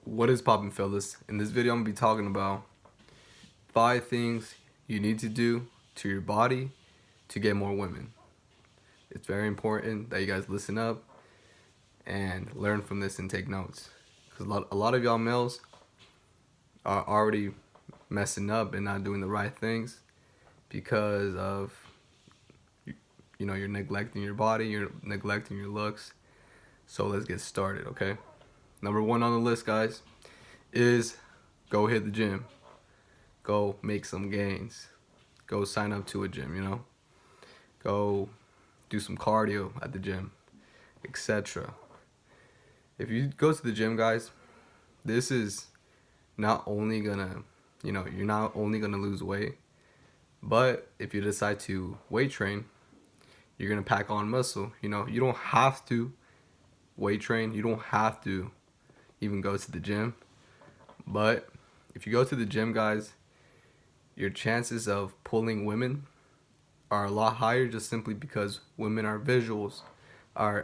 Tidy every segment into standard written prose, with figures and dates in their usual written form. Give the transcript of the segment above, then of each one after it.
What is poppin', fellas? In this video, I'm gonna be talking about 5 things you need to do to your body to get more women. It's very important that you guys listen up and learn from this and take notes. Because a lot of y'all males are already messing up and not doing the right things because of, you're neglecting your body, you're neglecting your looks. So let's get started, okay? Number 1 on the list, guys, is go hit the gym. Go make some gains. Go sign up to a gym, Go do some cardio at the gym, etc. If you go to the gym, guys, this is not only gonna, you're not only gonna lose weight, but if you decide to weight train, you're gonna pack on muscle. You don't have to weight train. You don't have to even go to the gym. But if you go to the gym, guys, your chances of pulling women are a lot higher just simply because women are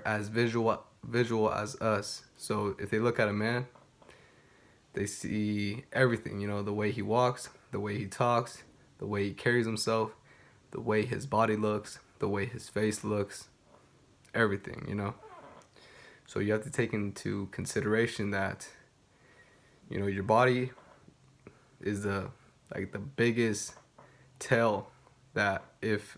as visual as us. So if they look at a man, they see everything, the way he walks, the way he talks, the way he carries himself, the way his body looks, the way his face looks, everything. So you have to take into consideration that, your body is the biggest tell that if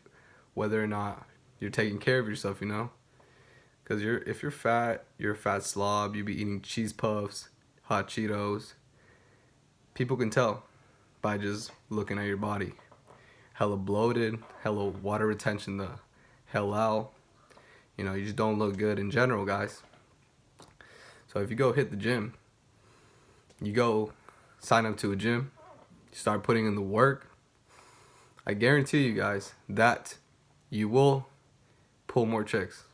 whether or not you're taking care of yourself, because if you're fat, you're a fat slob. You be eating cheese puffs, hot Cheetos. People can tell by just looking at your body. Hella bloated, hella water retention the hell out. You just don't look good in general, guys. So if you go hit the gym, you go sign up to a gym, you start putting in the work, I guarantee you guys that you will pull more chicks.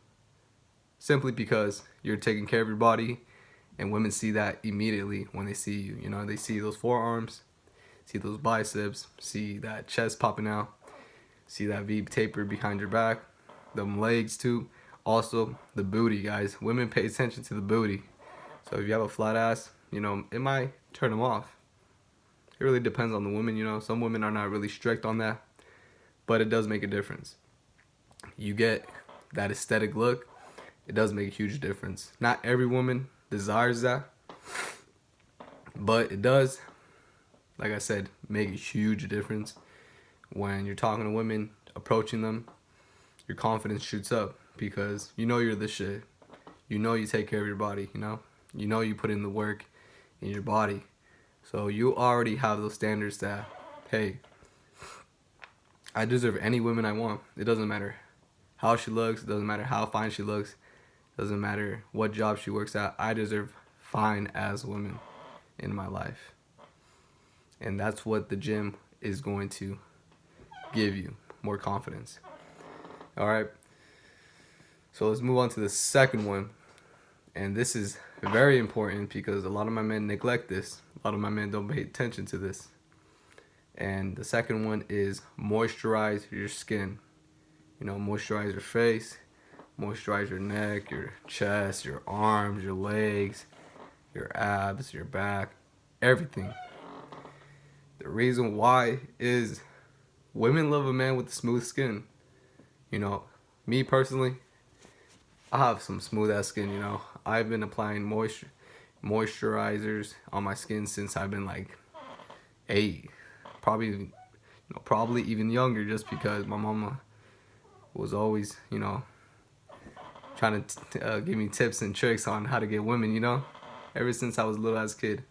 Simply because you're taking care of your body, and women see that immediately when they see you. They see those forearms, see those biceps, see that chest popping out, see that V taper behind your back, them legs too. Also, the booty, guys. Women pay attention to the booty. So if you have a flat ass, it might turn them off. It really depends on the woman, Some women are not really strict on that, but it does make a difference. You get that aesthetic look, it does make a huge difference. Not every woman desires that, but it does, like I said, make a huge difference. When you're talking to women, approaching them, your confidence shoots up because you're the shit. You take care of your body, you put in the work in your body. So you already have those standards that, hey, I deserve any woman I want. It doesn't matter how she looks. It doesn't matter how fine she looks. It doesn't matter what job she works at. I deserve fine as women in my life. And that's what the gym is going to give you, more confidence. All right. So let's move on to the second one. And this is very important because a lot of my men neglect this. A lot of my men don't pay attention to this. And the second one is moisturize your skin. Moisturize your face, moisturize your neck, your chest, your arms, your legs, your abs, your back, everything. The reason why is women love a man with smooth skin. Me personally, I have some smooth ass skin, I've been applying moisturizers on my skin since I've been like 8. Probably even younger, just because my mama was always, trying to give me tips and tricks on how to get women, ever since I was a little ass kid.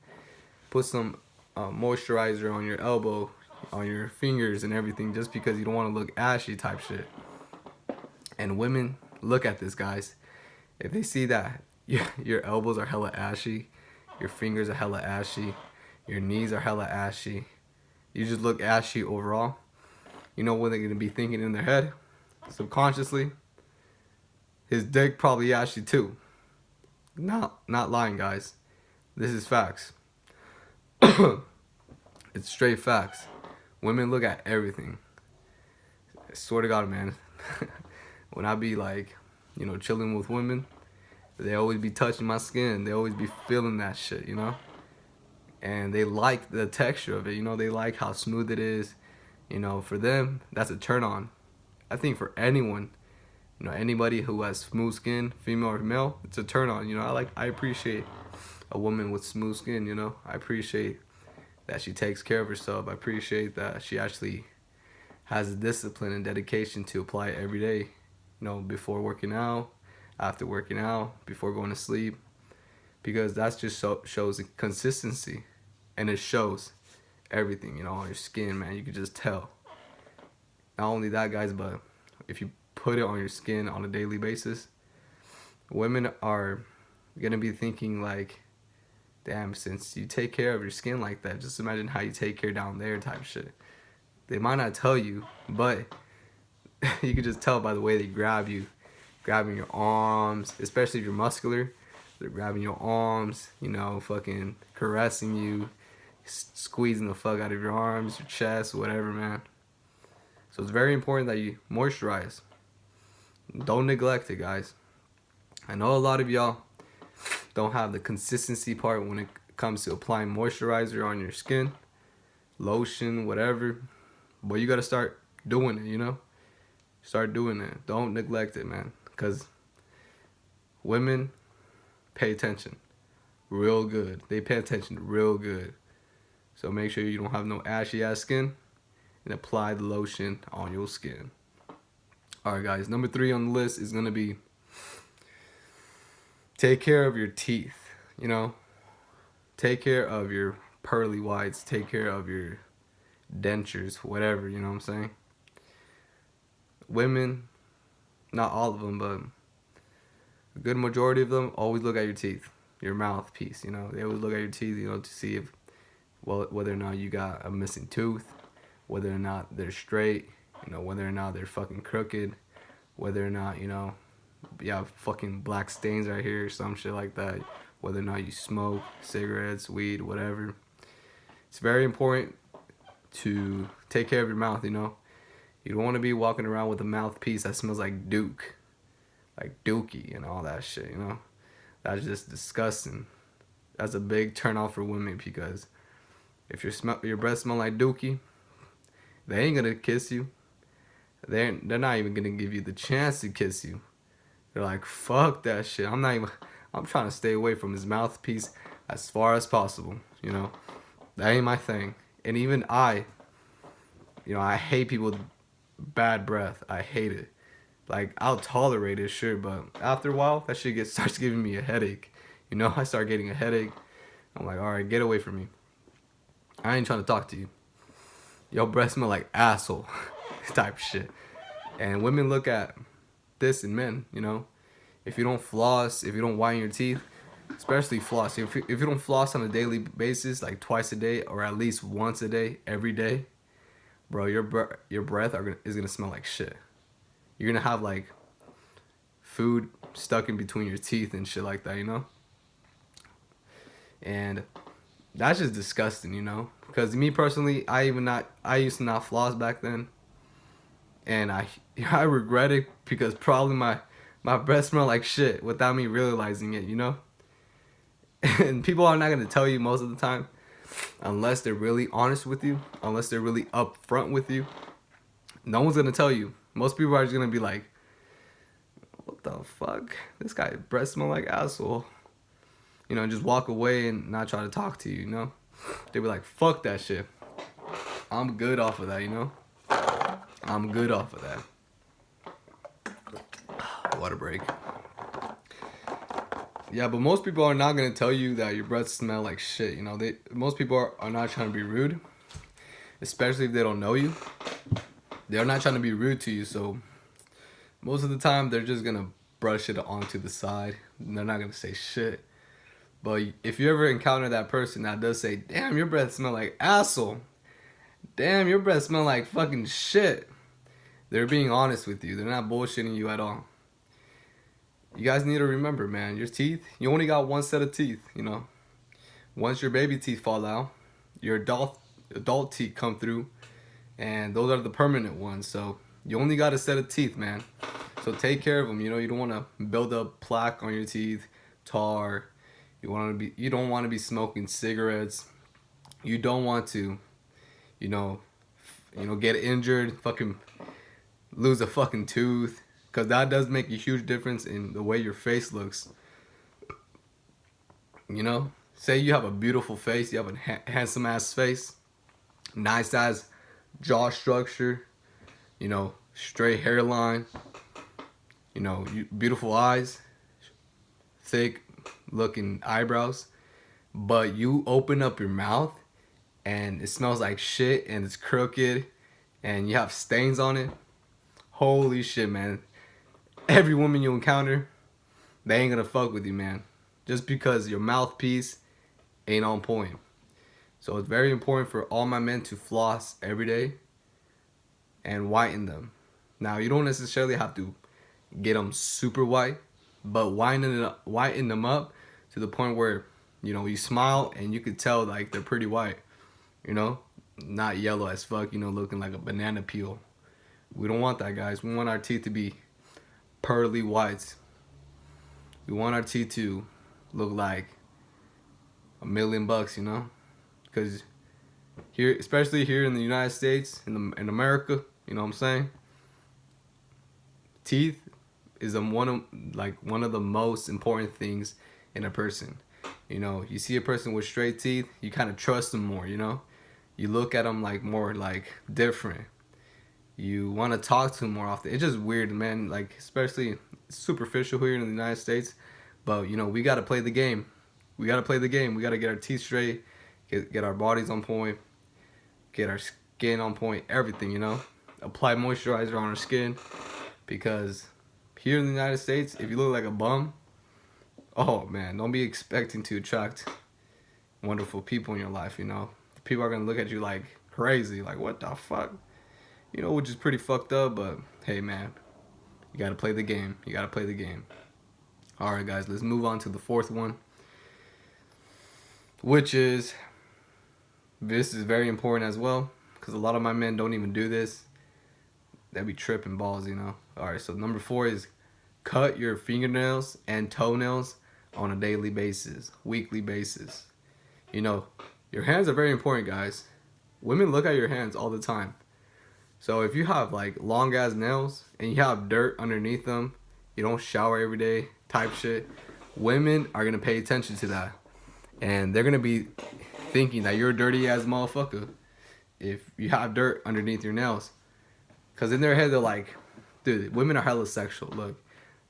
Put some moisturizer on your elbow, on your fingers and everything, just because you don't want to look ashy type shit. And women look at this, guys. If they see that your elbows are hella ashy, your fingers are hella ashy, your knees are hella ashy, you just look ashy overall, what they're going to be thinking in their head? Subconsciously, his dick probably ashy too. Not lying, guys. This is facts. It's straight facts. Women look at everything. I swear to God, man. When I be like, chilling with women, they always be touching my skin. They always be feeling that shit, and they like the texture of it. You know, they like how smooth it is. You know, for them, that's a turn on. I think for anyone, you know, anybody who has smooth skin, female or male, it's a turn on. You know, I appreciate a woman with smooth skin. You know, I appreciate that she takes care of herself. I appreciate that she actually has the discipline and dedication to apply it every day. You know, before working out, after working out, before going to sleep, because that's just shows consistency, and it shows everything. You know, on your skin, man. You can just tell. Not only that, guys, but if you put it on your skin on a daily basis, women are gonna be thinking like, damn, since you take care of your skin like that, just imagine how you take care down there type shit. They might not tell you, but you can just tell by the way they grab you, grabbing your arms, especially if you're muscular. They're grabbing your arms, you know, fucking caressing you, squeezing the fuck out of your arms, your chest, whatever, man. So it's very important that you moisturize. Don't neglect it, guys. I know a lot of y'all don't have the consistency part when it comes to applying moisturizer on your skin, lotion, whatever. But you gotta start doing it, you know? Start doing it. Don't neglect it, man. Because women pay attention real good. They pay attention real good. So make sure you don't have no ashy ass skin, and apply the lotion on your skin. Alright, guys. Number 3 on the list is going to be take care of your teeth. You know? Take care of your pearly whites. Take care of your dentures. Whatever, you know what I'm saying? Women, not all of them, but a good majority of them always look at your teeth, your mouthpiece. You know, they always look at your teeth, you know, to see if, well, whether or not you got a missing tooth, whether or not they're straight, you know, whether or not they're fucking crooked, whether or not, you know, you have fucking black stains right here, some shit like that, whether or not you smoke cigarettes, weed, whatever. It's very important to take care of your mouth, you know. You don't want to be walking around with a mouthpiece that smells like Duke, like Dookie and all that shit, you know. That's just disgusting. That's a big turn off for women, because if your breath smell like Dookie, they ain't gonna kiss you. They're not even gonna give you the chance to kiss you. They're like, fuck that shit. I'm trying to stay away from his mouthpiece as far as possible, you know. That ain't my thing. And even you know, I hate people with bad breath. I hate it. Like, I'll tolerate it, sure, but after a while, that shit starts giving me a headache. You know, I start getting a headache. I'm like, alright, get away from me. I ain't trying to talk to you. Your breath smell like asshole type shit. And women look at this in men, you know. If you don't floss, if you don't whiten your teeth, especially floss. If you don't floss on a daily basis, like twice a day or at least once a day, every day, bro, your breath is gonna smell like shit. You're gonna have like food stuck in between your teeth and shit like that, you know. And that's just disgusting, you know. Because me personally, I used to not floss back then, and I regret it, because probably my breath smelled like shit without me realizing it, you know. And people are not gonna tell you most of the time, unless they're really honest with you, unless they're really upfront with you. No one's gonna tell you. Most people are just gonna be like, what the fuck? This guy breath smell like asshole. You know, just walk away and not try to talk to you, you know? They'll be like, fuck that shit. I'm good off of that, you know? I'm good off of that. Water break. Yeah, but most people are not gonna tell you that your breath smell like shit, you know? Most people are not trying to be rude, especially if they don't know you. They're not trying to be rude to you, so most of the time they're just gonna brush it onto the side. And they're not gonna say shit. But if you ever encounter that person that does say, damn, your breath smell like asshole, damn, your breath smell like fucking shit, they're being honest with you. They're not bullshitting you at all. You guys need to remember, man, your teeth, you only got one set of teeth, you know. Once your baby teeth fall out, your adult teeth come through, and those are the permanent ones. So you only got a set of teeth, man. So take care of them. You know, you don't want to build up plaque on your teeth, tar. You don't want to be smoking cigarettes. You don't want to, you know, get injured, fucking lose a fucking tooth, because that does make a huge difference in the way your face looks. You know, say you have a beautiful face, you have a handsome ass face, nice ass jaw structure, straight hairline, beautiful eyes, thick looking eyebrows, but you open up your mouth and it smells like shit and it's crooked and you have stains on it. Holy shit, man. Every woman you encounter, they ain't gonna fuck with you, man. Just because your mouthpiece ain't on point. So it's very important for all my men to floss every day and whiten them. Now, you don't necessarily have to get them super white, but whiten them up to the point where, you smile and you could tell like they're pretty white, not yellow as fuck, looking like a banana peel. We don't want that, guys. We want our teeth to be pearly whites. We want our teeth to look like $1,000,000, because here, especially here in the United States, in America, you know what I'm saying? Teeth is one of the most important things in a person. You see a person with straight teeth, you kind of trust them more. You look at them like more like different. You want to talk to them more often. It's just weird, man. Like, especially superficial here in the United States. But we gotta play the game. We gotta play the game. We gotta get our teeth straight, get our bodies on point, get our skin on point, everything. Apply moisturizer on our skin, because here in the United States, if you look like a bum, oh man, don't be expecting to attract wonderful people in your life. People are gonna look at you like crazy, like what the fuck, which is pretty fucked up. But hey, man, you gotta play the game. You gotta play the game. All right, guys, let's move on to the fourth one, which is, this is very important as well, because a lot of my men don't even do this. They be tripping balls. All right, so number 4 is cut your fingernails and toenails on a daily basis, weekly basis. Your hands are very important, guys. Women look at your hands all the time. So if you have like long ass nails and you have dirt underneath them, you don't shower every day type shit, women are gonna pay attention to that, and they're gonna be thinking that you're a dirty ass motherfucker if you have dirt underneath your nails. Because in their head, they're like, dude, women are hella sexual. Look,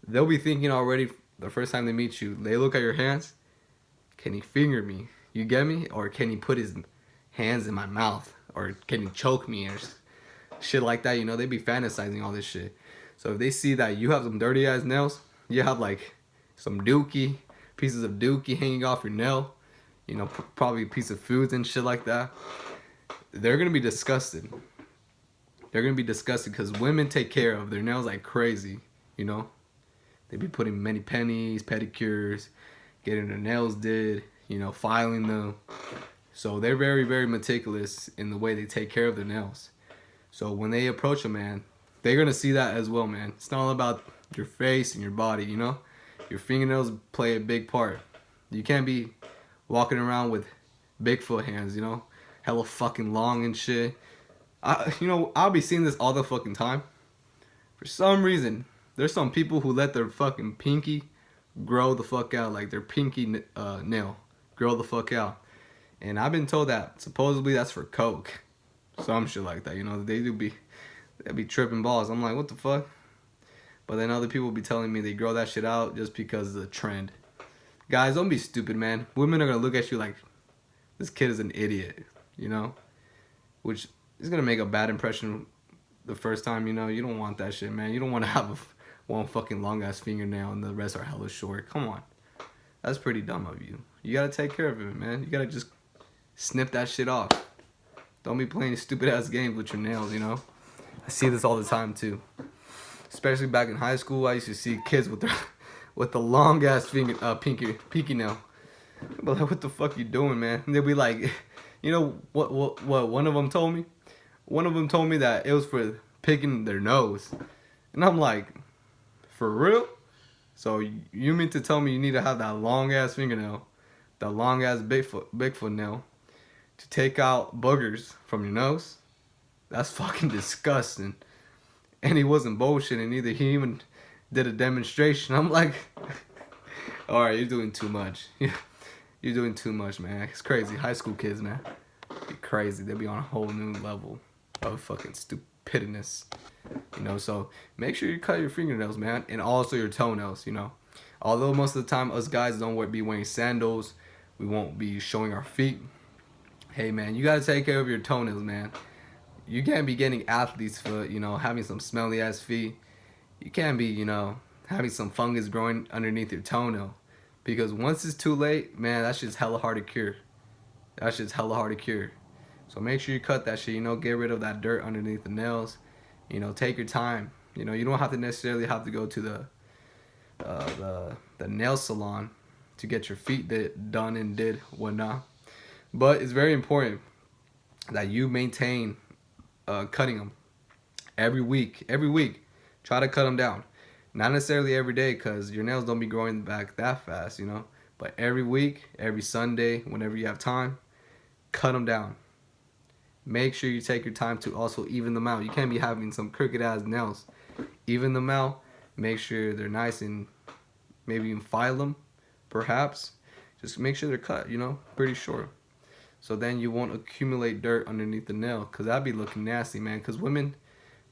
they'll be thinking already the first time they meet you, they look at your hands, can he finger me? You get me? Or can he put his hands in my mouth? Or can he choke me? Or shit like that. They be fantasizing all this shit. So if they see that you have some dirty ass nails, you have like some pieces of dookie hanging off your nail, probably a piece of food and shit like that, they're gonna be disgusted. They're gonna be disgusted, because women take care of their nails like crazy. They be putting many pennies, pedicures, getting their nails did, filing them. So they're very, very meticulous in the way they take care of their nails. So when they approach a man, they're gonna see that as well, man. It's not all about your face and your body, Your fingernails play a big part. You can't be walking around with Bigfoot hands, hella fucking long and shit. I'll be seeing this all the fucking time. For some reason, there's some people who let their fucking pinky grow the fuck out, like their pinky nail grow the fuck out. And I've been told that supposedly that's for coke, some shit like that. They be tripping balls. I'm like, what the fuck? But then other people be telling me they grow that shit out just because of the trend. Guys, don't be stupid, man. Women are gonna look at you like this kid is an idiot, which is gonna make a bad impression the first time. You don't want that shit, man. You don't want to have one fucking long ass fingernail and the rest are hella short. Come on, that's pretty dumb of you. You gotta take care of it, man. You gotta just snip that shit off. Don't be playing stupid ass games with your nails. I see this all the time too. Especially back in high school, I used to see kids with the long ass pinky nail. But like, what the fuck you doing, man? And they'll be like, what one of them told me? One of them told me that it was for picking their nose. And I'm like, for real? So you mean to tell me you need to have that long ass fingernail, that long ass Bigfoot nail, to take out boogers from your nose. That's fucking disgusting. And he wasn't bullshitting either. He even did a demonstration. I'm like, all right, you're doing too much. You're doing too much, man. It's crazy. High school kids, man, be crazy. They'll be on a whole new level of fucking stupidness. You know, so make sure you cut your fingernails, man, and also your toenails. You know, although most of the time us guys don't be wearing sandals, we won't be showing our feet. Hey, man, you gotta take care of your toenails, man. You can't be getting athlete's foot, you know, having some smelly ass feet. You can't be, you know, having some fungus growing underneath your toenail. Because once it's too late, man, that shit's hella hard to cure. That shit's hella hard to cure. So make sure you cut that shit, you know, get rid of that dirt underneath the nails. You know, take your time. You know, you don't have to necessarily have to go to the nail salon to get your feet done and did whatnot. But it's very important that you maintain cutting them every week. Try to cut them down. Not necessarily every day, because your nails don't be growing back that fast, you know. But every week, every Sunday, whenever you have time, cut them down. Make sure you take your time to also even them out. You can't be having some crooked ass nails. Even them out. Make sure they're nice and maybe even file them, perhaps. Just make sure they're cut, you know, pretty short. So then you won't accumulate dirt underneath the nail, because that'd be looking nasty, man. Because women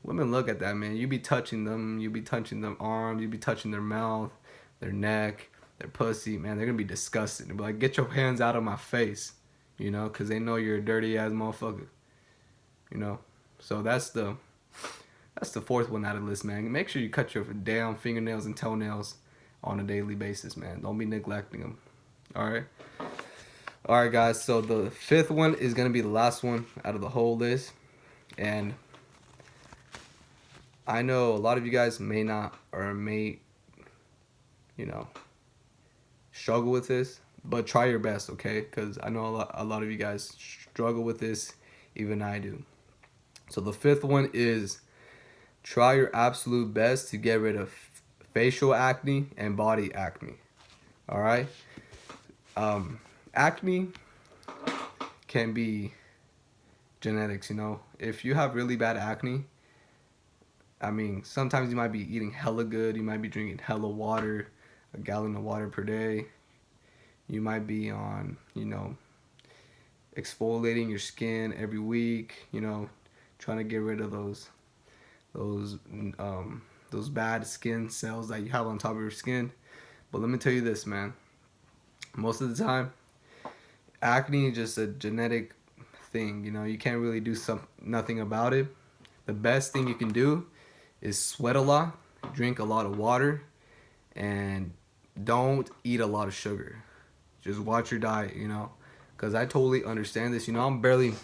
look at that, man. You be touching them, you be touching their arms, you be touching their mouth, their neck, their pussy, man. They're gonna be disgusted. They'll be like, get your hands out of my face, you know, because they know you're a dirty ass motherfucker, you know. So that's the fourth one out of the list, man. Make sure you cut your damn fingernails and toenails on a daily basis, man. Don't be neglecting them. All right, guys. So the fifth one is gonna be the last one out of the whole list, and I know a lot of you guys may not or may, you know, struggle with this, but try your best, okay? Because I know a lot of you guys struggle with this, even I do. So the fifth one is try your absolute best to get rid of facial acne and body acne. All right? Acne can be genetics, you know. If you have really bad acne, I mean, sometimes you might be eating hella good. You might be drinking hella water, a gallon of water per day. You might be on, you know, exfoliating your skin every week, you know, trying to get rid of those bad skin cells that you have on top of your skin. But let me tell you this, man. Most of the time, acne is just a genetic thing, you know. You can't really do nothing about it. The best thing you can do is sweat a lot, drink a lot of water, and don't eat a lot of sugar. Just watch your diet, you know, because I totally understand this. You know, I'm barely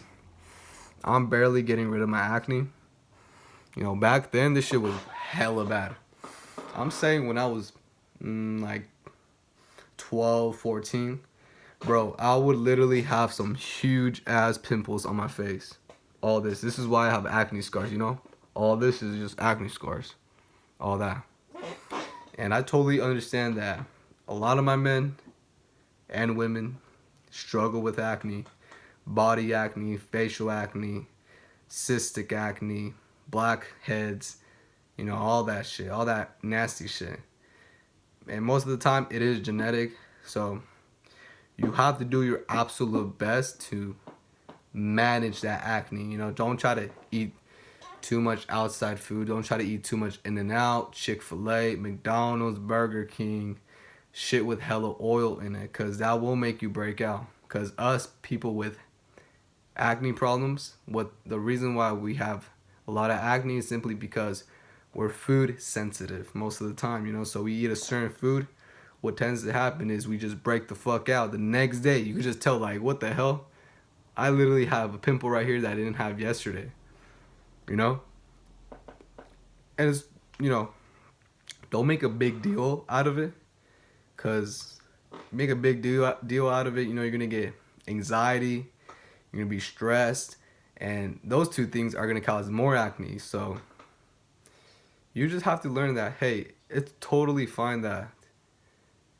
getting rid of my acne. You know, back then this shit was hella bad. I'm saying when I was like 12, 14, bro, I would literally have some huge ass pimples on my face. All this is why I have acne scars, you know. All this is just acne scars, all that. And I totally understand that a lot of my men and women struggle with acne, body acne, facial acne, cystic acne, blackheads, you know, all that shit, all that nasty shit. And most of the time it is genetic, so you have to do your absolute best to manage that acne. You know, don't try to eat too much outside food. Don't try to eat too much In-N-Out, Chick-fil-A, McDonald's, Burger King, shit with hella oil in it, because that will make you break out. Because us people with acne problems, the reason why we have a lot of acne is simply because we're food sensitive most of the time, you know. So we eat a certain food, what tends to happen is we just break the fuck out. The next day you can just tell, like, what the hell, I literally have a pimple right here that I didn't have yesterday, you know. And it's, you know, don't make a big deal out of it, because make a big deal out of it, you know, you're gonna get anxiety, you're gonna be stressed, and those two things are gonna cause more acne. So you just have to learn that, hey, it's totally fine that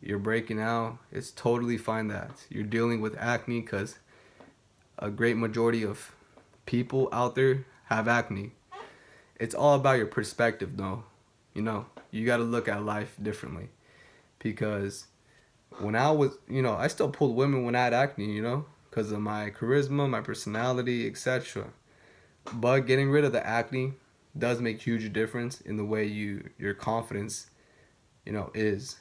you're breaking out. It's totally fine that you're dealing with acne, because a great majority of people out there have acne. It's all about your perspective though. You know, you got to look at life differently. Because when I was, I still pulled women when I had acne, because of my charisma, my personality, etc. But getting rid of the acne does make huge difference in the way your confidence, is.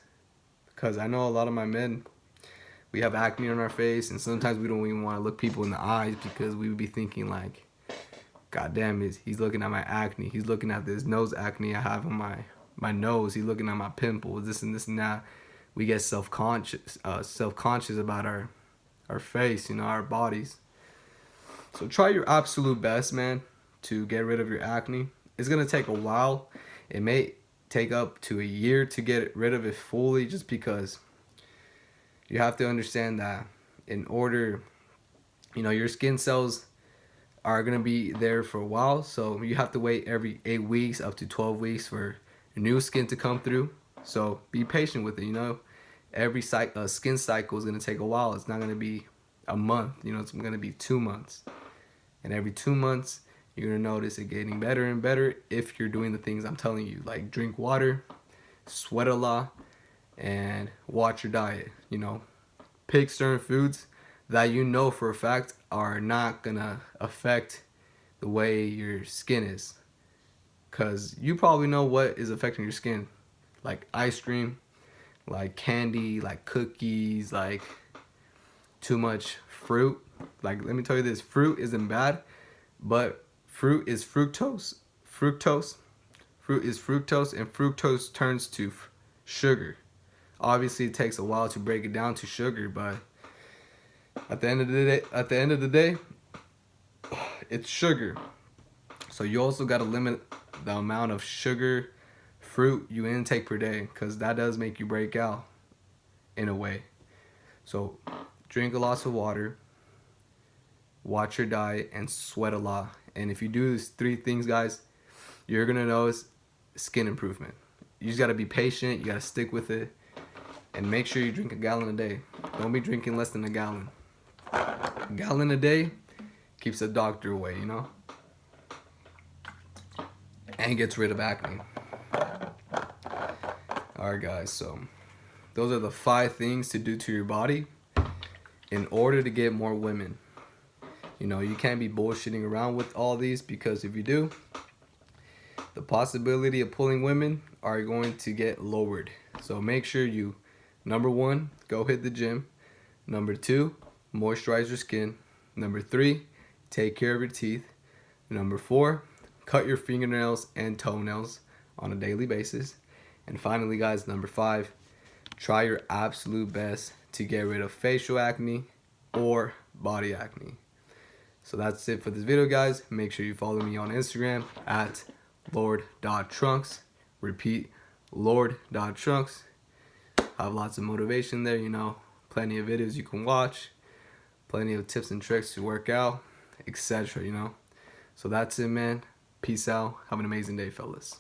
Because I know a lot of my men, we have acne on our face, and sometimes we don't even want to look people in the eyes because we would be thinking like, God damn it, he's looking at my acne. He's looking at this nose acne I have on my nose. He's looking at my pimples, this and this and that. We get self-conscious about our face, our bodies. So try your absolute best, man, to get rid of your acne. It's going to take a while. It may take up to a year to get rid of it fully, just because you have to understand that in order, your skin cells are going to be there for a while. So you have to wait every 8 weeks up to 12 weeks for new skin to come through. So be patient with it, Every skin cycle is going to take a while. It's not going to be a month, it's going to be 2 months. And every 2 months, you're going to notice it getting better and better if you're doing the things I'm telling you. Like drink water, sweat a lot, and watch your diet, Pick certain foods that for a fact are not going to affect the way your skin is. Because you probably know what is affecting your skin. Like ice cream, like candy, like cookies, like too much fruit. Like, let me tell you this, fruit isn't bad, but fruit is fructose. Fruit is fructose, and fructose turns to sugar. Obviously, it takes a while to break it down to sugar, but at the end of the day, it's sugar. So you also got to limit the amount of sugar fruit you intake per day, because that does make you break out in a way. So drink a lot of water, watch your diet, and sweat a lot. And if you do these 3 things, guys, you're gonna notice skin improvement. You just gotta be patient, you gotta stick with it, and make sure you drink a gallon a day. Don't be drinking less than a gallon. A gallon a day keeps the doctor away, and gets rid of acne. Alright guys, so those are the 5 things to do to your body in order to get more women. You can't be bullshitting around with all these, because if you do, the possibility of pulling women are going to get lowered. So make sure you, number 1, go hit the gym. Number 2, moisturize your skin. Number 3, take care of your teeth. Number 4, cut your fingernails and toenails on a daily basis. And finally, guys, number 5, try your absolute best to get rid of facial acne or body acne. So that's it for this video, guys. Make sure you follow me on Instagram at Lord.Trunks. Repeat, Lord.Trunks. I have lots of motivation there, plenty of videos you can watch, plenty of tips and tricks to work out, etc. So that's it, man. Peace out. Have an amazing day, fellas.